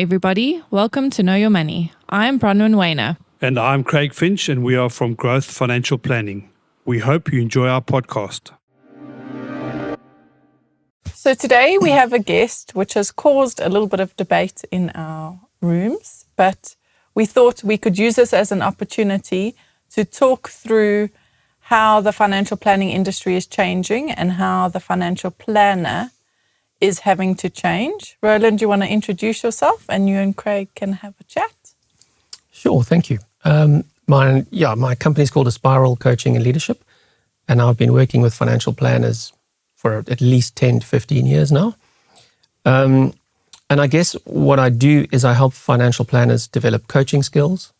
everybody. Welcome to Know Your Money. I'm Bronwyn Wayner. And I'm Craig Finch, and we are from Growth Financial Planning. We hope you enjoy our podcast. So today we have a guest which has caused a little bit of debate in our rooms, but we thought we could use this as an opportunity to talk through how the financial planning industry is changing and how the financial planner is having to change. Roland, do you want to introduce yourself and you and Craig can have a chat? Sure, thank you. My company is called Aspiral Coaching and Leadership, and I've been working with financial planners for at least 10 to 15 years now. And I guess what I do is I help financial planners develop coaching skills,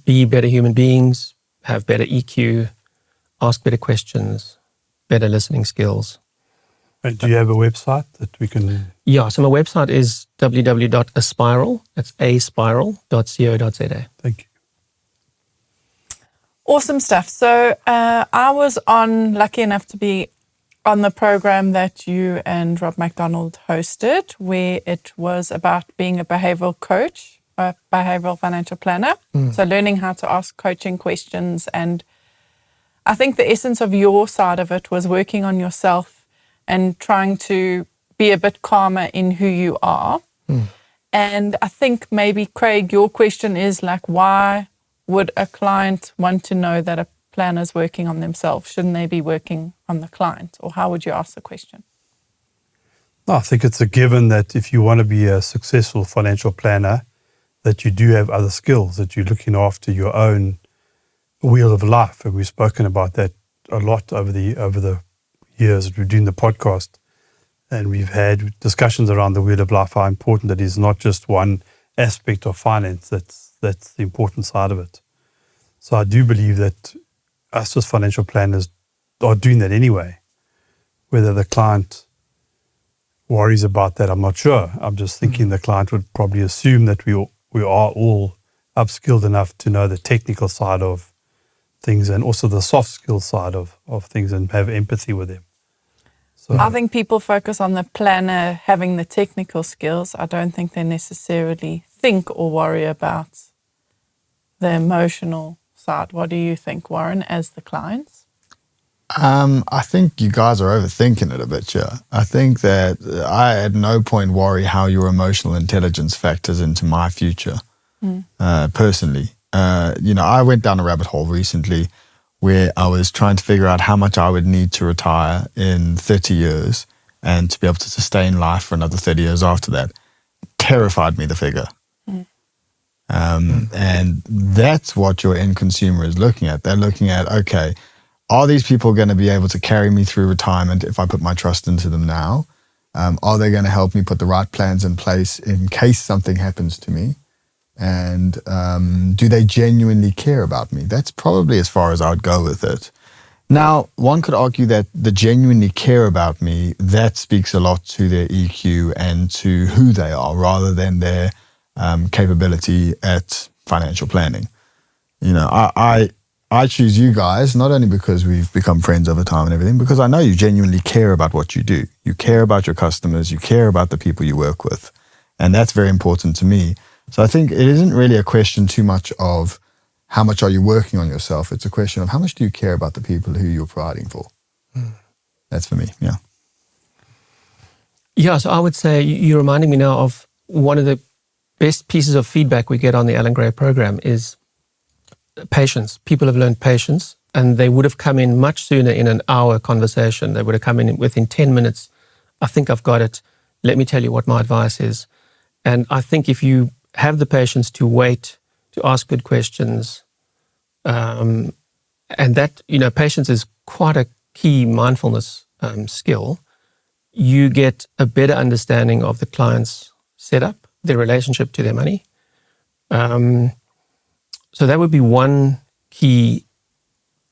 be better human beings, have better EQ, ask better questions, better listening skills. And do you have a website that we can... Yeah, so my website is www.aspiral, that's aspiral.co.za. Thank you. Awesome stuff. So I was lucky enough to be on the program that you and Rob McDonald hosted, where it was about being a behavioral coach, a behavioral financial planner. So learning how to ask coaching questions. And I think the essence of your side of it was working on yourself and trying to be a bit calmer in who you are. And I think maybe, Craig, your question is like, why would a client want to know that a planner's working on themselves? Shouldn't they be working on the client? Or how would you ask the question? No, I think it's a given that if you want to be a successful financial planner, that you do have other skills, that you're looking after your own wheel of life. And we've spoken about that a lot over the years that we're doing the podcast, and we've had discussions around the wheel of life, how important it is, not just one aspect of finance, that's the important side of it. So I do believe that us as financial planners are doing that anyway. Whether the client worries about that, I'm not sure. I'm just thinking the client would probably assume that we are all upskilled enough to know the technical side of things and also the soft skill side of things and have empathy with them. So I think people focus on the planner having the technical skills. I don't think they necessarily think or worry about the emotional side. What do you think, Warren, as the clients? I think you guys are overthinking it a bit, yeah. I think that I at no point worry how your emotional intelligence factors into my future, personally. I went down a rabbit hole recently where I was trying to figure out how much I would need to retire in 30 years and to be able to sustain life for another 30 years after that. Terrified me, the figure. And that's what your end consumer is looking at. They're looking at, okay, are these people going to be able to carry me through retirement if I put my trust into them now? Are they going to help me put the right plans in place in case something happens to me? And do they genuinely care about me? That's probably as far as I would go with it. Now, one could argue that the genuinely care about me, that speaks a lot to their EQ and to who they are rather than their capability at financial planning. I choose you guys not only because we've become friends over time and everything, because I know you genuinely care about what you do. You care about your customers. You care about the people you work with. And that's very important to me. So I think it isn't really a question too much of how much are you working on yourself. It's a question of how much do you care about the people who you're providing for. That's for me, yeah. Yeah, so I would say you're reminding me now of one of the best pieces of feedback we get on the Alan Gray program is patience. People have learned patience, and they would have come in much sooner in an hour conversation. They would have come in within 10 minutes. I think I've got it. Let me tell you what my advice is. And I think if you have the patience to wait, to ask good questions, and that, patience is quite a key mindfulness skill. You get a better understanding of the client's setup, their relationship to their money. So that would be one key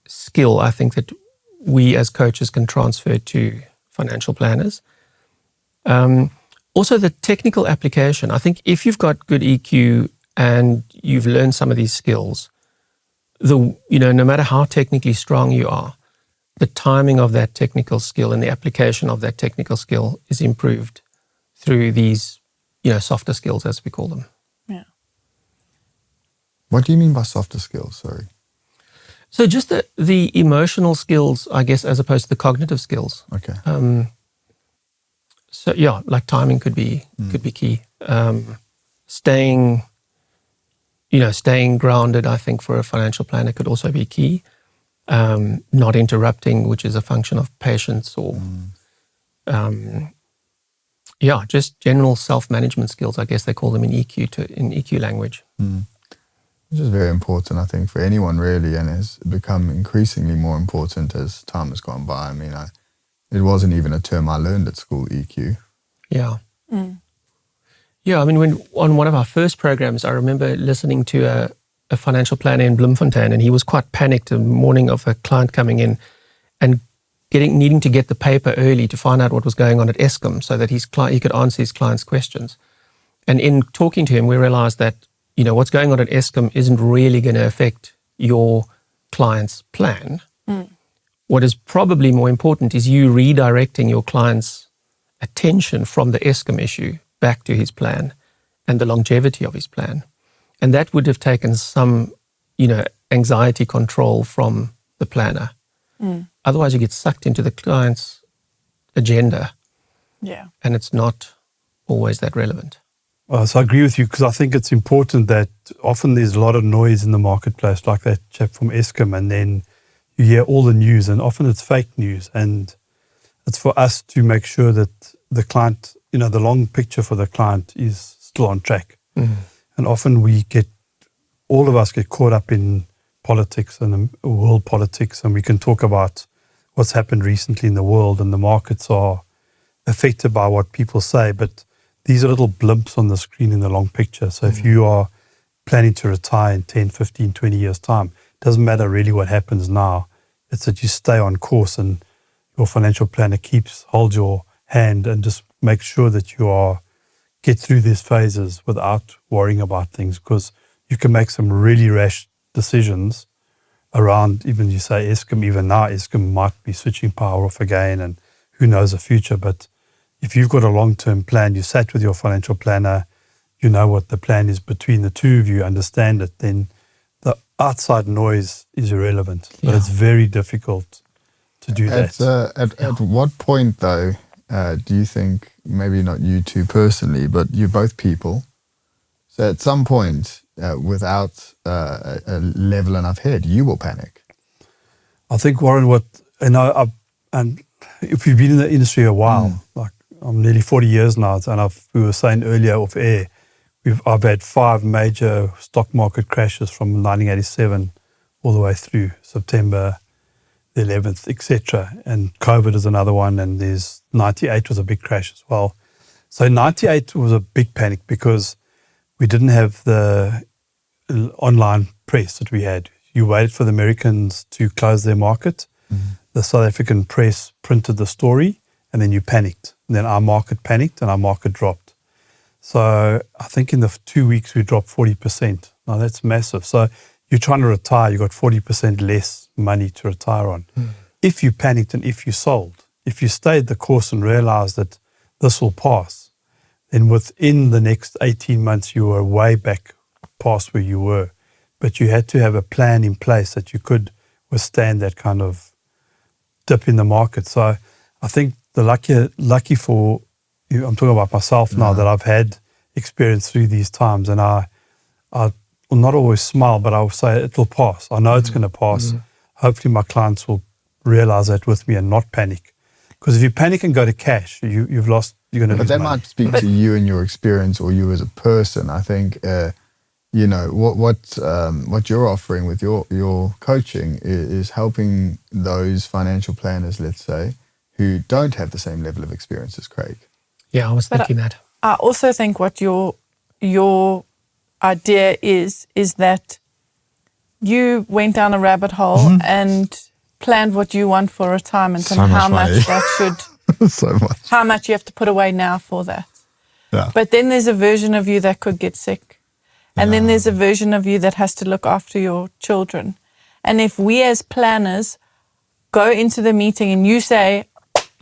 skill I think that we as coaches can transfer to financial planners. Also the technical application. I think if you've got good EQ and you've learned some of these skills, no matter how technically strong you are, the timing of that technical skill and the application of that technical skill is improved through these, softer skills, as we call them. Yeah. What do you mean by softer skills? Sorry. So just the emotional skills, I guess, as opposed to the cognitive skills. Okay. So yeah, like timing could be key. Staying grounded, I think, for a financial planner could also be key. Not interrupting, which is a function of patience, or just general self-management skills. I guess they call them in EQ language. Which is very important, I think, for anyone really, and has become increasingly more important as time has gone by. I mean, it wasn't even a term I learned at school, EQ. Yeah. Yeah, I mean, when on one of our first programs, I remember listening to a financial planner in Bloemfontein, and he was quite panicked the morning of a client coming in and needing to get the paper early to find out what was going on at Eskom so that he could answer his client's questions. And in talking to him, we realized that, what's going on at Eskom isn't really going to affect your client's plan. What is probably more important is you redirecting your client's attention from the Eskom issue back to his plan and the longevity of his plan. And that would have taken some, anxiety control from the planner. Otherwise, you get sucked into the client's agenda. Yeah. And it's not always that relevant. So I agree with you, because I think it's important that often there's a lot of noise in the marketplace, like that chap from Eskom, and then you hear all the news, and often it's fake news. And it's for us to make sure that the client, the long picture for the client is still on track. And often all of us get caught up in politics and world politics, and we can talk about what's happened recently in the world, and the markets are affected by what people say, but these are little blimps on the screen in the long picture. So if you are planning to retire in 10, 15, 20 years' time, it doesn't matter really what happens now. It's that you stay on course, and your financial planner holds your hand and just make sure that get through these phases without worrying about things, because you can make some really rash decisions around, even you say Eskom, even now Eskom might be switching power off again, and who knows the future. But if you've got a long-term plan, you sat with your financial planner, you know what the plan is between the two of you, understand it, then the outside noise is irrelevant. But it's very difficult to do that. At what point, though, do you think, maybe not you two personally, but you're both people, so at some point, without a level enough head, you will panic? I think, Warren, and if you've been in the industry a while, like I'm nearly 40 years now, and we were saying earlier off air, I've had 5 major stock market crashes from 1987 all the way through September the 11th, etc. And COVID is another one, and there's 98 was a big crash as well. So 98 was a big panic because we didn't have the online press that we had. You waited for the Americans to close their market. The South African press printed the story, and then you panicked. And then our market panicked, and our market dropped. So I think in the 2 weeks we dropped 40%. Now that's massive. So you're trying to retire, you got 40% less money to retire on. If you panicked and if you sold, if you stayed the course and realized that this will pass, then within the next 18 months you were way back past where you were. But you had to have a plan in place that you could withstand that kind of dip in the market. So I think the lucky for you, I'm talking about myself now, that I've had experience through these times, and I will not always smile, but I will say it'll pass. I know it's going to pass. Hopefully my clients will realize that with me and not panic. Because if you panic and go to cash, you've lost, you're going to lose money. But that might speak to you and your experience, or you as a person. I think, what you're offering with your coaching is helping those financial planners, let's say, who don't have the same level of experience as Craig. Yeah, I was thinking that. I also think what your idea is that you went down a rabbit hole and planned what you want for retirement, So and much how money. much that should, So much. how much you have to put away now for that. Yeah. But then there's a version of you that could get sick. And then there's a version of you that has to look after your children. And if we as planners go into the meeting and you say,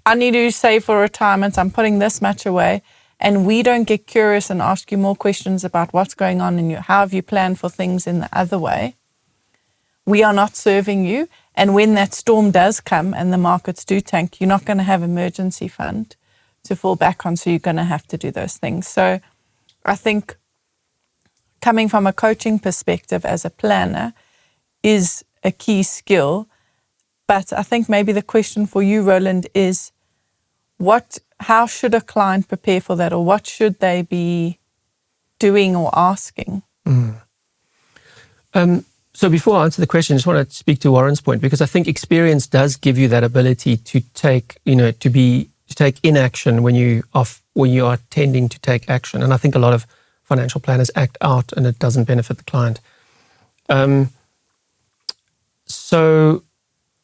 I need to save for retirement, I'm putting this much away, and we don't get curious and ask you more questions about what's going on in you, how have you planned for things in the other way, we are not serving you. And when that storm does come and the markets do tank, you're not going to have emergency fund to fall back on, so you're going to have to do those things. So I think coming from a coaching perspective as a planner is a key skill. But I think maybe the question for you, Roland, is how should a client prepare for that, or what should they be doing or asking? So before I answer the question, I just want to speak to Warren's point, because I think experience does give you that ability to take, to take inaction when you are tending to take action. And I think a lot of financial planners act out, and it doesn't benefit the client. So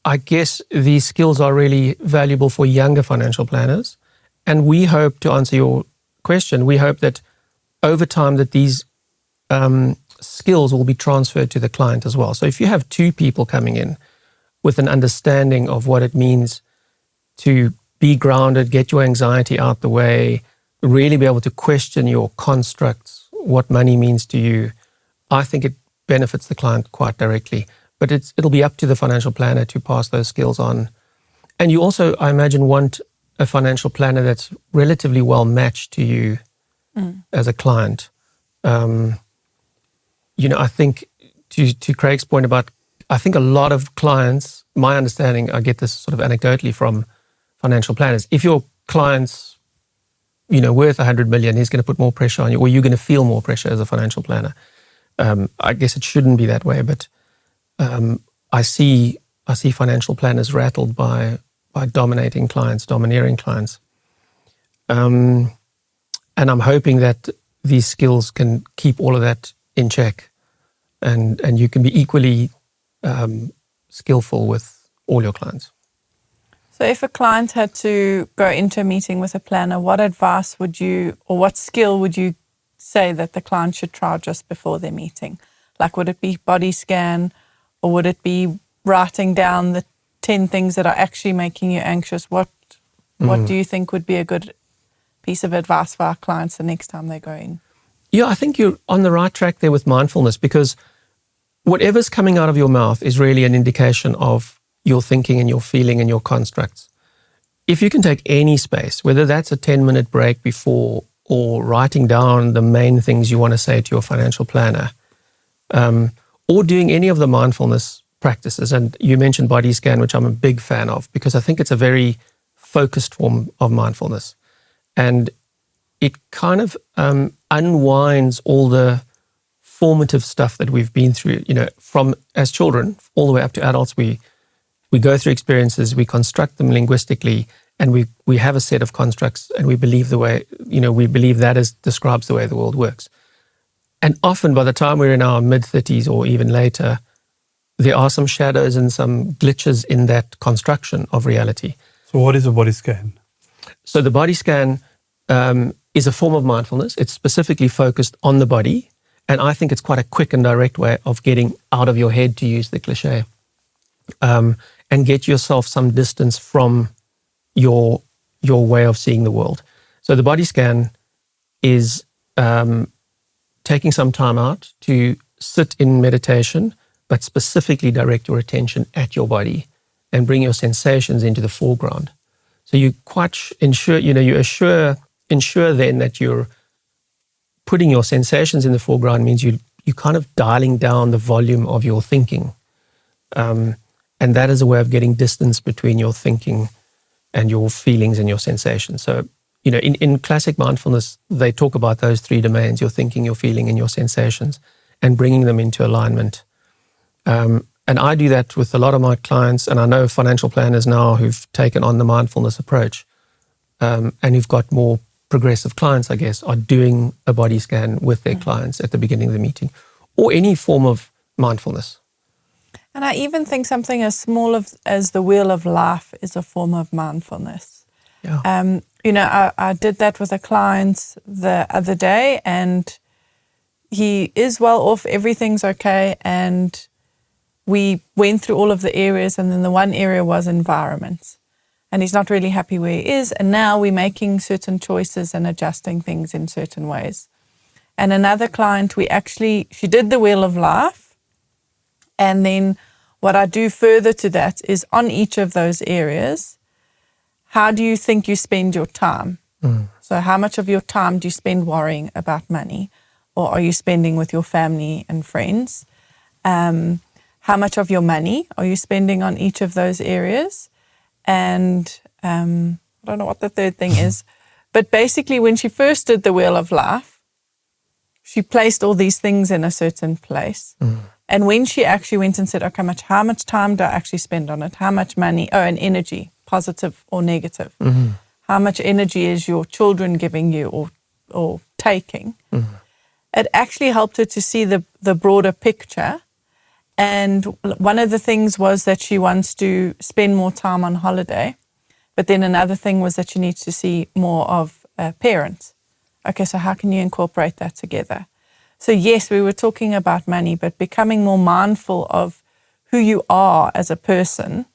I guess these skills are really valuable for younger financial planners. And we hope, to answer your question, we hope that over time that these skills will be transferred to the client as well. So if you have two people coming in with an understanding of what it means to be grounded, get your anxiety out the way, really be able to question your constructs, what money means to you, I think it benefits the client quite directly. But it'll be up to the financial planner to pass those skills on. And you also, I imagine, want a financial planner that's relatively well matched to you as a client. I think to Craig's point about, I think a lot of clients, my understanding, I get this sort of anecdotally from financial planners. If your client's, worth 100 million, he's going to put more pressure on you, or you're going to feel more pressure as a financial planner. I guess it shouldn't be that way, but I see financial planners rattled by domineering clients. And I'm hoping that these skills can keep all of that in check, and you can be equally skillful with all your clients. So if a client had to go into a meeting with a planner, what advice would you, or what skill would you say that the client should try just before their meeting? Like, would it be body scan, or would it be writing down the 10 things that are actually making you anxious? What do you think would be a good piece of advice for our clients the next time they go in? Yeah, I think you're on the right track there with mindfulness, because whatever's coming out of your mouth is really an indication of your thinking and your feeling and your constructs. If you can take any space, whether that's a 10-minute break before or writing down the main things you want to say to your financial planner, or doing any of the mindfulness practices. And you mentioned body scan, which I'm a big fan of, because I think it's a very focused form of mindfulness. And it kind of unwinds all the formative stuff that we've been through, from as children all the way up to adults. We go through experiences, we construct them linguistically, and we have a set of constructs, and we believe that describes the way the world works. And often by the time we're in our mid-30s or even later, there are some shadows and some glitches in that construction of reality. So what is a body scan? So the body scan is a form of mindfulness. It's specifically focused on the body. And I think it's quite a quick and direct way of getting out of your head, to use the cliche, and get yourself some distance from your way of seeing the world. So the body scan is taking some time out to sit in meditation, but specifically direct your attention at your body and bring your sensations into the foreground. So you ensure then that you're putting your sensations in the foreground. Means you kind of dialing down the volume of your thinking. And that is a way of getting distance between your thinking and your feelings and your sensations. So, in classic mindfulness, they talk about those three domains: your thinking, your feeling, and your sensations, and bringing them into alignment. And I do that with a lot of my clients, and I know financial planners now who've taken on the mindfulness approach, and who've got more progressive clients, I guess, are doing a body scan with their clients at the beginning of the meeting, or any form of mindfulness. And I even think something as small as the wheel of life is a form of mindfulness. Yeah. I did that with a client the other day, and he is well off, everything's okay, and we went through all of the areas, and then the one area was environment. and he's not really happy where he is. And now we're making certain choices and adjusting things in certain ways. And another client, she did the Wheel of Life. And then what I do further to that is on each of those areas, how do you think you spend your time? So how much of your time do you spend worrying about money? Or are you spending with your family and friends? How much of your money are you spending on each of those areas? And I don't know what the third thing is. But basically, when she first did the Wheel of Life, she placed all these things in a certain place. And when she actually went and said, okay, how much time do I actually spend on it? How much money? Oh, and energy, positive or negative. How much energy is your children giving you or taking? It actually helped her to see the broader picture. And one of the things was that she wants to spend more time on holiday. But then another thing was that she needs to see more of parents. Okay, so how can you incorporate that together? So yes, we were talking about money, but becoming more mindful of who you are as a person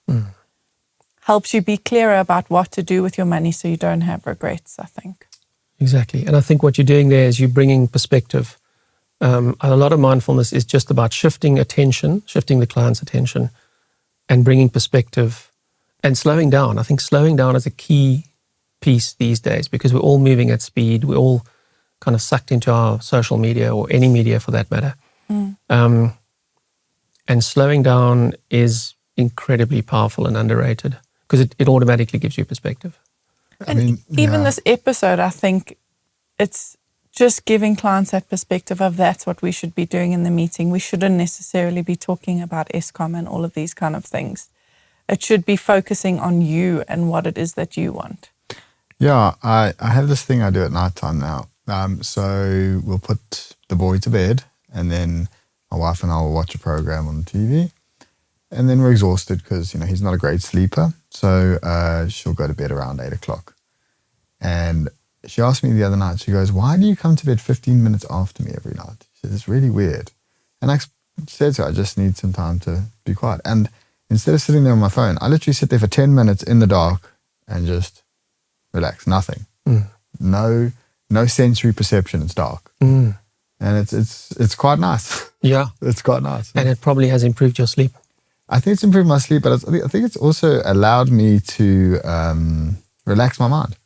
helps you be clearer about what to do with your money so you don't have regrets, I think. Exactly. And I think what you're doing there is you're bringing perspective. A lot of mindfulness is just about shifting the client's attention and bringing perspective and slowing down. I think slowing down is a key piece these days because we're all moving at speed. We're all kind of sucked into our social media or any media for that matter. And slowing down is incredibly powerful and underrated because it automatically gives you perspective. Even this episode, I think it's just giving clients that perspective of that's what we should be doing in the meeting. We shouldn't necessarily be talking about ESCOM and all of these kind of things. It should be focusing on you and what it is that you want. Yeah, I have this thing I do at nighttime now. So we'll put the boy to bed and then my wife and I will watch a program on the TV. And then we're exhausted because, he's not a great sleeper. So she'll go to bed around 8 o'clock. And she asked me the other night, she goes, why do you come to bed 15 minutes after me every night? She said, it's really weird. And I said to her, I just need some time to be quiet. And instead of sitting there on my phone, I literally sit there for 10 minutes in the dark and just relax, nothing. No sensory perception, it's dark. And it's quite nice. Yeah. It's quite nice. And it probably has improved your sleep. I think it's improved my sleep, but I think it's also allowed me to relax my mind.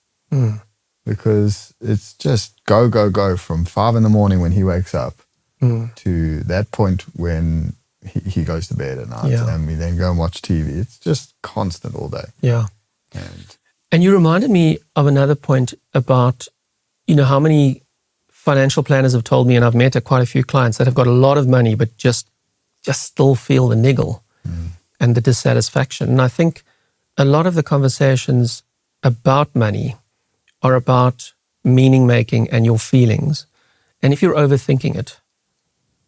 Because it's just go from 5 a.m. when he wakes up to that point when he goes to bed at night, and we then go and watch TV. It's just constant all day. Yeah. And you reminded me of another point about, how many financial planners have told me, and I've met quite a few clients that have got a lot of money, but just still feel the niggle and the dissatisfaction. And I think a lot of the conversations about money are about meaning making and your feelings. And if you're overthinking it,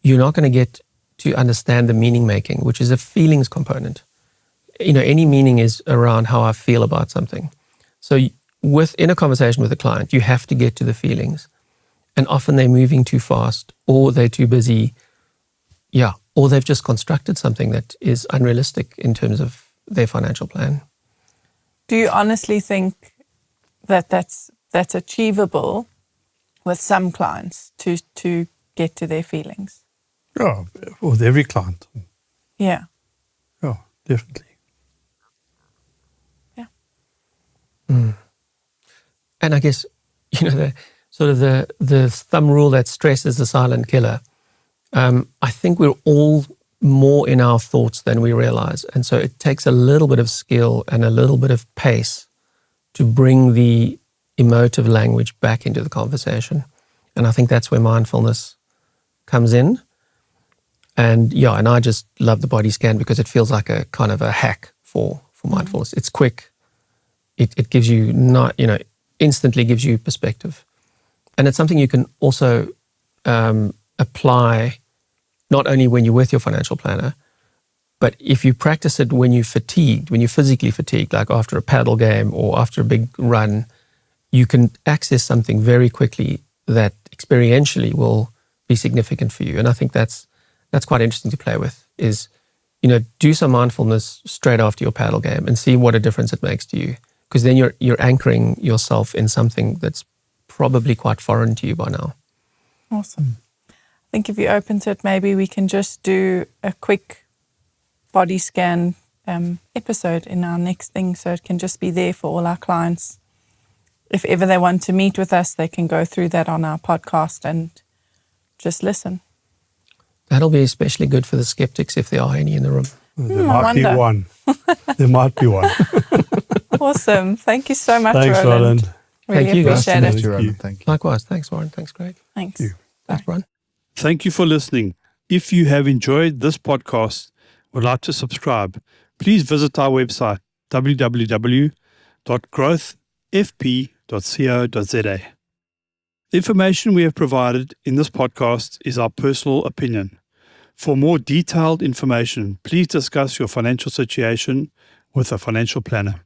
you're not going to get to understand the meaning making, which is a feelings component. Any meaning is around how I feel about something. So in a conversation with a client, you have to get to the feelings. And often they're moving too fast, or they're too busy. Yeah. Or they've just constructed something that is unrealistic in terms of their financial plan. Do you honestly think that that's achievable with some clients to get to their feelings? Yeah, with every client. Yeah. Yeah, definitely. Yeah. And I guess, the sort of the thumb rule that stress is the silent killer. I think we're all more in our thoughts than we realize. And so it takes a little bit of skill and a little bit of pace to bring the emotive language back into the conversation. And I think that's where mindfulness comes in. And and I just love the body scan because it feels like a kind of a hack for mindfulness. It's quick. It gives you instantly gives you perspective. And it's something you can also apply not only when you're with your financial planner, but if you practice it when you're fatigued, when you're physically fatigued, like after a paddle game or after a big run, you can access something very quickly that experientially will be significant for you. And I think that's quite interesting to play with is, do some mindfulness straight after your paddle game and see what a difference it makes to you. because then you're anchoring yourself in something that's probably quite foreign to you by now. Awesome. I think if you're open to it, maybe we can just do a quick body scan episode in our next thing, so it can just be there for all our clients. If ever they want to meet with us, they can go through that on our podcast and just listen. That'll be especially good for the skeptics if there are any in the room. There might be one. There might be one. Awesome. Thank you so much, Thanks, Roland. Roland. Really Thank you, guys. appreciate Nice to it. meet you, Thank you. Roland. Thank you. Likewise. Thanks, Warren. Thanks, Greg. Thanks. Thank you. Thanks, Brian. Thank you for listening. If you have enjoyed this podcast, would like to subscribe, please visit our website, www.growthfp.co.za. The information we have provided in this podcast is our personal opinion. For more detailed information, please discuss your financial situation with a financial planner.